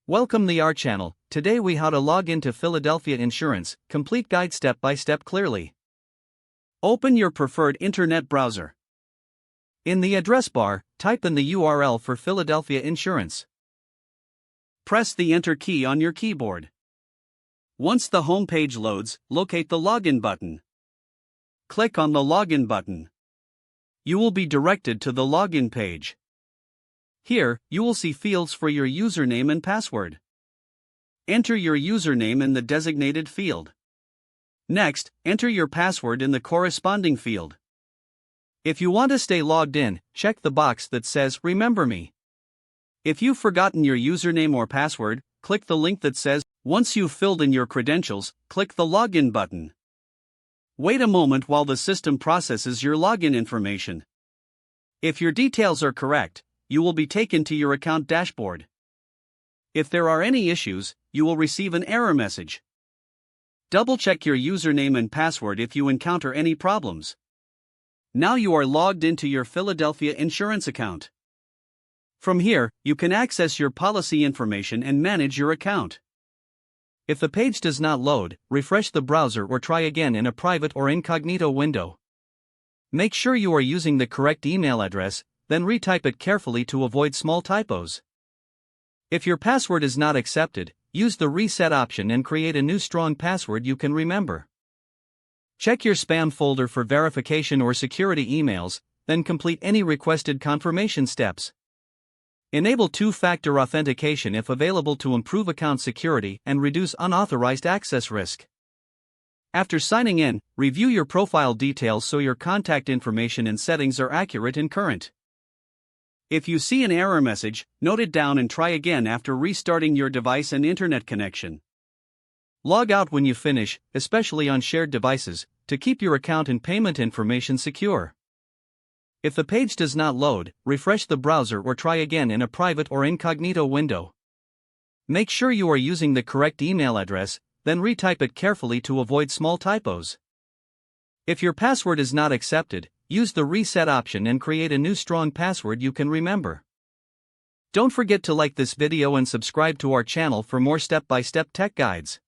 Welcome to our channel. Today we how to log into Philadelphia Insurance, complete guide step by step clearly. Open your preferred internet browser. In the address bar, type in the URL for Philadelphia Insurance. Press the Enter key on your keyboard. Once the home page loads, locate the Login button. Click on the Login button. You will be directed to the Login page. Here, you will see fields for your username and password. Enter your username in the designated field. Next, enter your password in the corresponding field. If you want to stay logged in, check the box that says Remember Me. If you've forgotten your username or password, click the link that says Once you've filled in your credentials, click the Login button. Wait a moment while the system processes your login information. If your details are correct, you will be taken to your account dashboard. If there are any issues, you will receive an error message. Double-check your username and password if you encounter any problems. Now you are logged into your Philadelphia Insurance account. From here, you can access your policy information and manage your account. If the page does not load, refresh the browser or try again in a private or incognito window. Make sure you are using the correct email address, then retype it carefully to avoid small typos. If your password is not accepted, use the reset option and create a new strong password you can remember. Check your spam folder for verification or security emails, then complete any requested confirmation steps. Enable two-factor authentication if available to improve account security and reduce unauthorized access risk. After signing in, review your profile details so your contact information and settings are accurate and current. If you see an error message, note it down and try again after restarting your device and internet connection. Log out when you finish, especially on shared devices, to keep your account and payment information secure. If the page does not load, refresh the browser or try again in a private or incognito window. Make sure you are using the correct email address, then retype it carefully to avoid small typos. If your password is not accepted, use the reset option and create a new strong password you can remember. Don't forget to like this video and subscribe to our channel for more step-by-step tech guides.